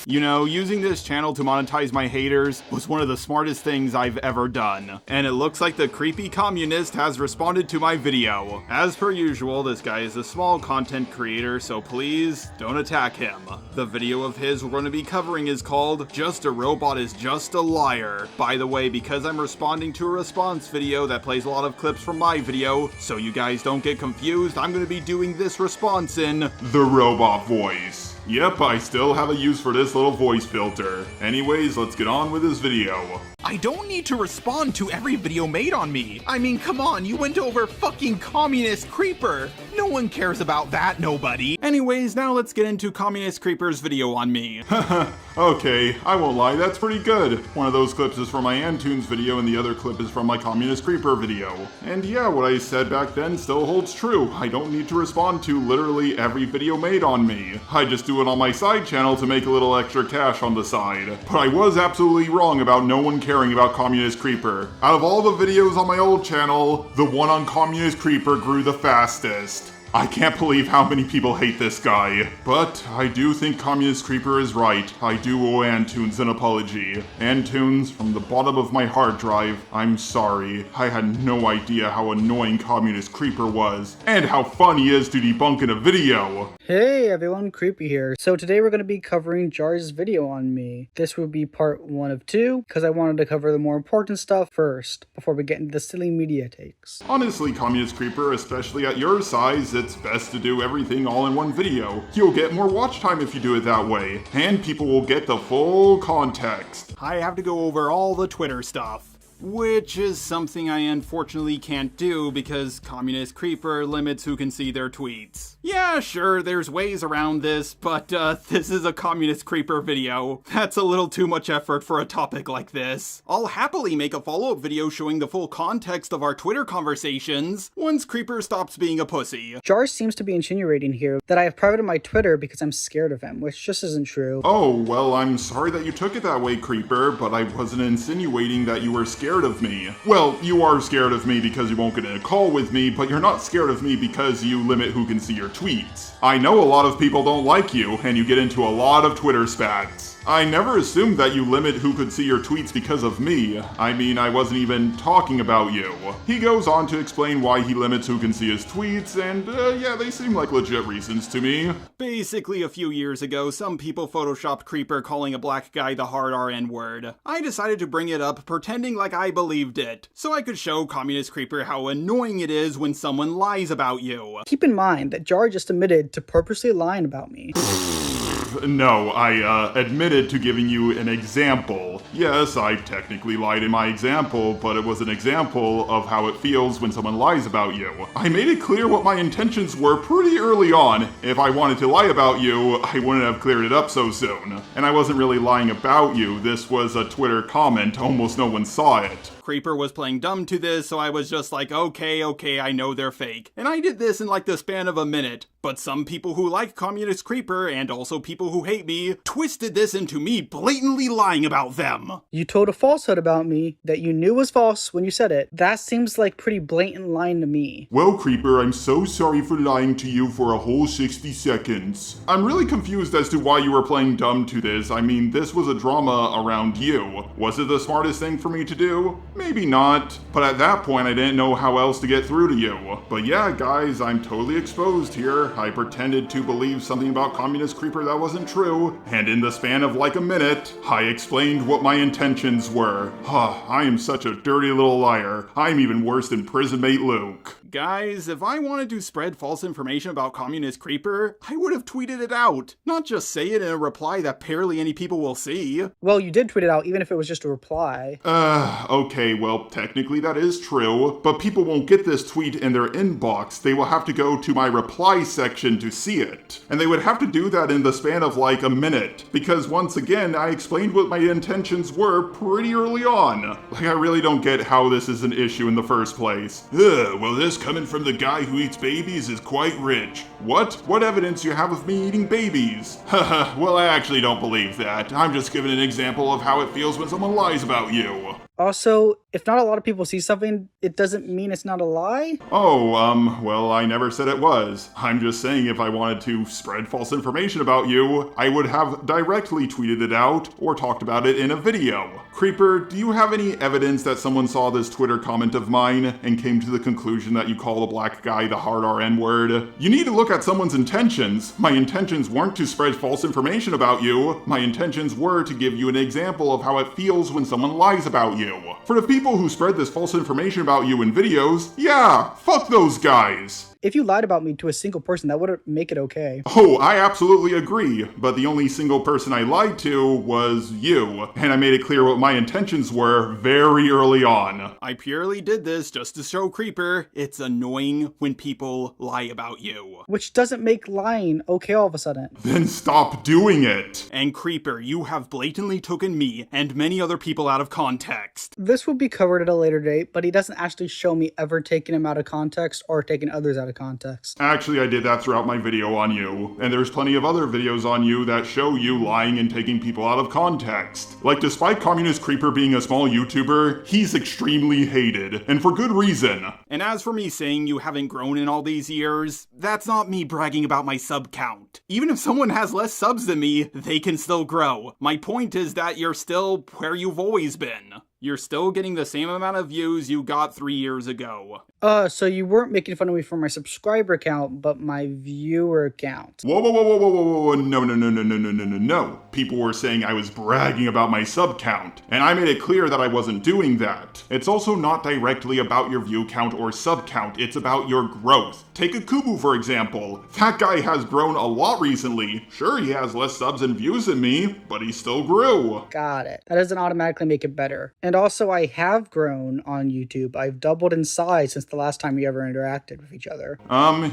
You know, using this channel to monetize my haters was one of the smartest things I've ever done. And it looks like the creepy communist has responded to my video. As per usual, this guy is a small content creator, so please don't attack him. The video of his we're going to be covering is called Just a Robot is Just a Liar. By the way, because I'm responding to a response video that plays a lot of clips from my video, so you guys don't get confused, I'm going to be doing this response in the robot voice. Yep, I still have a use for this little voice filter. Anyways, let's get on with this video. I don't need to respond to every video made on me. I mean, come on, you went over fucking Communist Creeper. No one cares about that, nobody. Anyways, now let's get into Communist Creeper's video on me. Okay, I won't lie, that's pretty good. One of those clips is from my Antunes video and the other clip is from my Communist Creeper video. And yeah, what I said back then still holds true. I don't need to respond to literally every video made on me. I just do it on my side channel to make a little extra cash on the side. But I was absolutely wrong about no one caring about Communist Creeper. Out of all the videos on my old channel, the one on Communist Creeper grew the fastest. I can't believe how many people hate this guy. But I do think Communist Creeper is right. I do owe Antunes an apology. Antunes, from the bottom of my hard drive, I'm sorry. I had no idea how annoying Communist Creeper was, and how fun he is to debunk in a video. Hey everyone, Creepy here. So today we're going to be covering Jar's video on me. This will be part 1 of 2, because I wanted to cover the more important stuff first, before we get into the silly media takes. Honestly, Communist Creeper, especially at your size, it's best to do everything all in one video. You'll get more watch time if you do it that way, and people will get the full context. I have to go over all the Twitter stuff, which is something I unfortunately can't do because Communist Creeper limits who can see their tweets. Yeah, sure, there's ways around this, but this is a Communist Creeper video. That's a little too much effort for a topic like this. I'll happily make a follow-up video showing the full context of our Twitter conversations once Creeper stops being a pussy. Jar seems to be insinuating here that I have privated my Twitter because I'm scared of him, which just isn't true. Oh, well, I'm sorry that you took it that way, Creeper, but I wasn't insinuating that you were scared of me. Well, you are scared of me because you won't get in a call with me, but you're not scared of me because you limit who can see your tweets. I know a lot of people don't like you, and you get into a lot of Twitter spats. I never assumed that you limit who could see your tweets because of me. I mean, I wasn't even talking about you. He goes on to explain why he limits who can see his tweets, and yeah, they seem like legit reasons to me. Basically, a few years ago, some people photoshopped Creeper calling a black guy the hard RN word. I decided to bring it up pretending like I believed it, so I could show Communist Creeper how annoying it is when someone lies about you. Keep in mind that Jar just admitted to purposely lying about me. No, I admitted to giving you an example. Yes, I technically lied in my example, but it was an example of how it feels when someone lies about you. I made it clear what my intentions were pretty early on. If I wanted to lie about you, I wouldn't have cleared it up so soon. And I wasn't really lying about you, this was a Twitter comment, almost no one saw it. Creeper was playing dumb to this, so I was just like, okay, I know they're fake. And I did this in like the span of a minute. But some people who like Communist Creeper, and also people who hate me, twisted this into me blatantly lying about them. You told a falsehood about me that you knew was false when you said it. That seems like pretty blatant lying to me. Well, Creeper, I'm so sorry for lying to you for a whole 60 seconds. I'm really confused as to why you were playing dumb to this. I mean, this was a drama around you. Was it the smartest thing for me to do? Maybe not, but at that point I didn't know how else to get through to you. But yeah, guys, I'm totally exposed here. I pretended to believe something about Communist Creeper that wasn't true, and in the span of like a minute, I explained what my intentions were. I am such a dirty little liar. I'm even worse than prison mate Luke. Guys, if I wanted to spread false information about Communist Creeper, I would have tweeted it out, not just say it in a reply that barely any people will see. Well, you did tweet it out, even if it was just a reply. Okay, well, technically that is true, but people won't get this tweet in their inbox. They will have to go to my reply section to see it. And they would have to do that in the span of like a minute, because once again, I explained what my intentions were pretty early on. Like, I really don't get how this is an issue in the first place. Well, this coming from the guy who eats babies is quite rich. What? What evidence you have of me eating babies? Haha, well, I actually don't believe that. I'm just giving an example of how it feels when someone lies about you. Also, if not a lot of people see something, it doesn't mean it's not a lie? Oh, well, I never said it was. I'm just saying if I wanted to spread false information about you, I would have directly tweeted it out or talked about it in a video. Creeper, do you have any evidence that someone saw this Twitter comment of mine and came to the conclusion that you call a black guy the hard RN word? You need to look at someone's intentions. My intentions weren't to spread false information about you. My intentions were to give you an example of how it feels when someone lies about you. For the people who spread this false information about you in videos, yeah, fuck those guys. If you lied about me to a single person, that wouldn't make it okay. Oh, I absolutely agree, but the only single person I lied to was you, and I made it clear what my intentions were very early on. I purely did this just to show Creeper it's annoying when people lie about you. Which doesn't make lying okay all of a sudden. Then stop doing it. And Creeper, you have blatantly taken me and many other people out of context. This will be covered at a later date, but he doesn't actually show me ever taking him out of context or taking others out of context. Actually, I did that throughout my video on you, and there's plenty of other videos on you that show you lying and taking people out of context. Like, despite Communist Creeper being a small YouTuber, he's extremely hated, and for good reason. And as for me saying you haven't grown in all these years, that's not me bragging about my sub count. Even if someone has less subs than me, they can still grow. My point is that you're still where you've always been. You're still getting the same amount of views you got 3 years ago. So you weren't making fun of me for my subscriber count, but my viewer count. Whoa, no. People were saying I was bragging about my sub count, and I made it clear that I wasn't doing that. It's also not directly about your view count or sub count, it's about your growth. Take a Kubu, for example. That guy has grown a lot recently. Sure, he has less subs and views than me, but he still grew. Got it. That doesn't automatically make it better. And also, I have grown on YouTube. I've doubled in size since the last time we ever interacted with each other.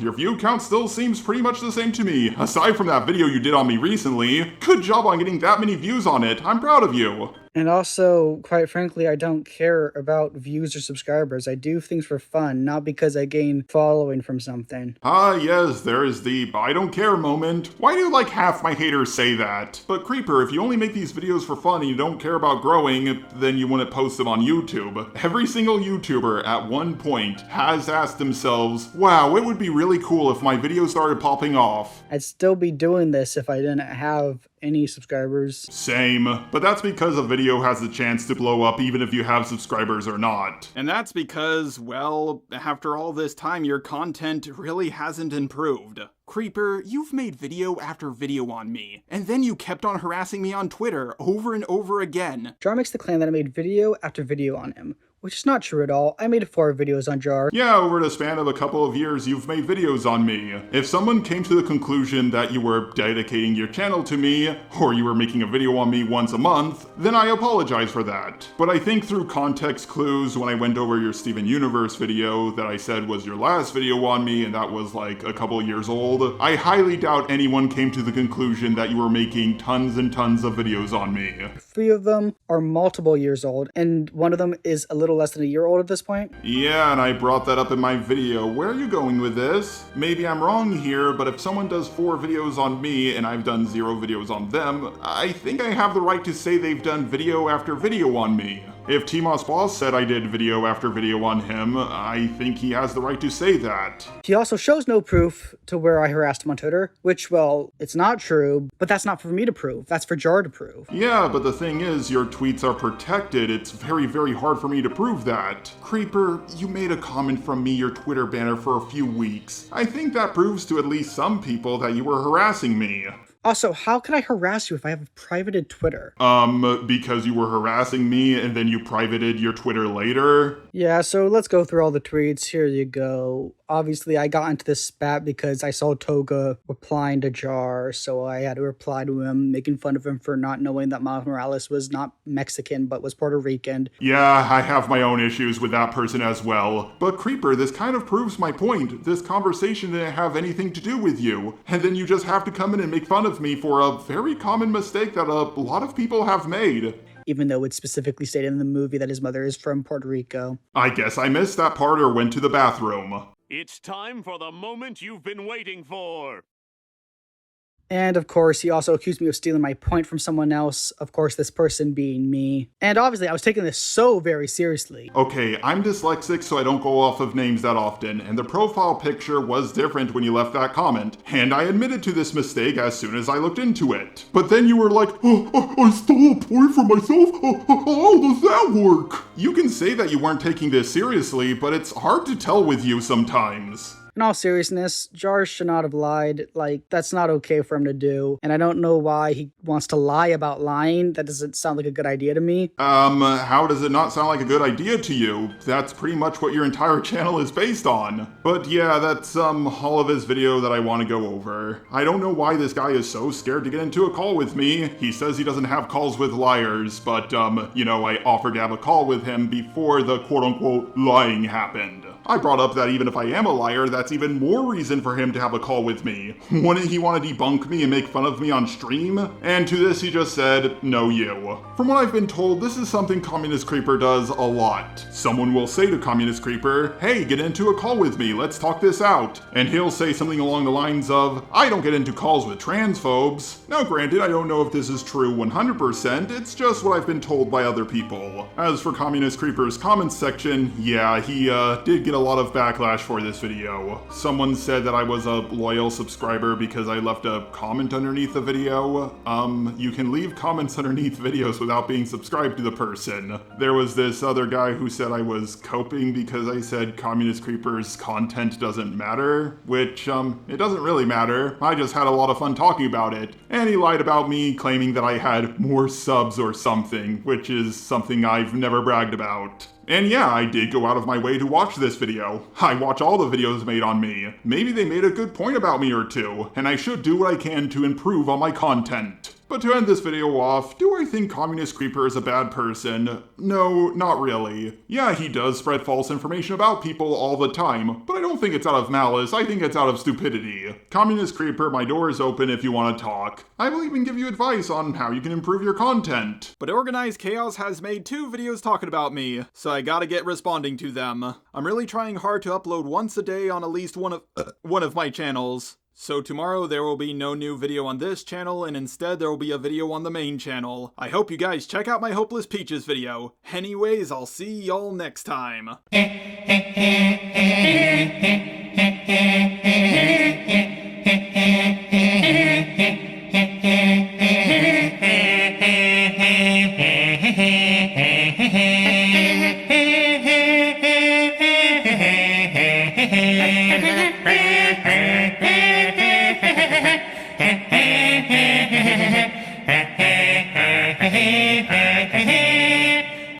Your view count still seems pretty much the same to me. Aside from that video you did on me recently, good job on getting that many views on it. I'm proud of you. And also, quite frankly, I don't care about views or subscribers. I do things for fun, not because I gain following from something. Ah, yes, there is the I don't care moment. Why do like half my haters say that? But Creeper, if you only make these videos for fun and you don't care about growing, then you wouldn't post them on YouTube. Every single YouTuber at one point has asked themselves, wow, it would be really cool if my videos started popping off. I'd still be doing this if I didn't have any subscribers. Same, but that's because a video has a chance to blow up even if you have subscribers or not. And that's because, well, after all this time, your content really hasn't improved. Creeper, you've made video after video on me, and then you kept on harassing me on Twitter over and over again. Jar makes the claim that I made video after video on him, which is not true at all. I made 4 videos on Jar. Yeah, over the span of a couple of years, you've made videos on me. If someone came to the conclusion that you were dedicating your channel to me, or you were making a video on me once a month, then I apologize for that. But I think through context clues, when I went over your Steven Universe video that I said was your last video on me, and that was like a couple years old, I highly doubt anyone came to the conclusion that you were making tons and tons of videos on me. 3 of them are multiple years old, and one of them is a little less than a year old at this point. Yeah, and I brought that up in my video. Where are you going with this? Maybe I'm wrong here, but if someone does 4 videos on me and I've done 0 videos on them, I think I have the right to say they've done video after video on me. If Timos Boss said I did video after video on him, I think he has the right to say that. He also shows no proof to where I harassed him on Twitter, which, well, it's not true, but that's not for me to prove. That's for Jar to prove. Yeah, but the thing is, your tweets are protected. It's very, very hard for me to prove that. Creeper, you made a comment from me, your Twitter banner, for a few weeks. I think that proves to at least some people that you were harassing me. Also, how can I harass you if I have a privated Twitter? Because you were harassing me and then you privated your Twitter later? Yeah, so let's go through all the tweets. Here you go. Obviously, I got into this spat because I saw Toga replying to Jar, so I had to reply to him, making fun of him for not knowing that Miles Morales was not Mexican, but was Puerto Rican. Yeah, I have my own issues with that person as well. But Creeper, this kind of proves my point. This conversation didn't have anything to do with you. And then you just have to come in and make fun of me for a very common mistake that a lot of people have made. Even though it's specifically stated in the movie that his mother is from Puerto Rico. I guess I missed that part or went to the bathroom. It's time for the moment you've been waiting for. And of course, he also accused me of stealing my point from someone else, of course, this person being me. And obviously, I was taking this so very seriously. Okay, I'm dyslexic, so I don't go off of names that often, and the profile picture was different when you left that comment, and I admitted to this mistake as soon as I looked into it. But then you were like, I stole a point from myself? How does that work? You can say that you weren't taking this seriously, but it's hard to tell with you sometimes. In all seriousness, Jar should not have lied. Like, that's not okay for him to do. And I don't know why he wants to lie about lying. That doesn't sound like a good idea to me. How does it not sound like a good idea to you? That's pretty much what your entire channel is based on. But yeah, that's all of his video that I want to go over. I don't know why this guy is so scared to get into a call with me. He says he doesn't have calls with liars, but you know, I offered to have a call with him before the quote-unquote lying happened. I brought up that even if I am a liar, that's even more reason for him to have a call with me. Wouldn't he want to debunk me and make fun of me on stream? And to this he just said, no you. From what I've been told, this is something Communist Creeper does a lot. Someone will say to Communist Creeper, hey, get into a call with me, let's talk this out. And he'll say something along the lines of, I don't get into calls with transphobes. Now granted, I don't know if this is true 100%, it's just what I've been told by other people. As for Communist Creeper's comments section, yeah, he did get a lot of backlash for this video. Someone said that I was a loyal subscriber because I left a comment underneath the video. You can leave comments underneath videos without being subscribed to the person. There was this other guy who said I was coping because I said Communist Creeper's content doesn't matter, which, it doesn't really matter. I just had a lot of fun talking about it. And he lied about me, claiming that I had more subs or something, which is something I've never bragged about. And yeah, I did go out of my way to watch this video. I watch all the videos made on me. Maybe they made a good point about me or two, and I should do what I can to improve on my content. But to end this video off, do I think Communist Creeper is a bad person? No, not really. Yeah, he does spread false information about people all the time, but I don't think it's out of malice, I think it's out of stupidity. Communist Creeper, my door is open if you want to talk. I will even give you advice on how you can improve your content. But Organized Chaos has made 2 videos talking about me, so I gotta get responding to them. I'm really trying hard to upload once a day on at least one of my channels. So tomorrow there will be no new video on this channel, and instead there will be a video on the main channel. I hope you guys check out my Hopeless Peaches video. Anyways, I'll see y'all next time.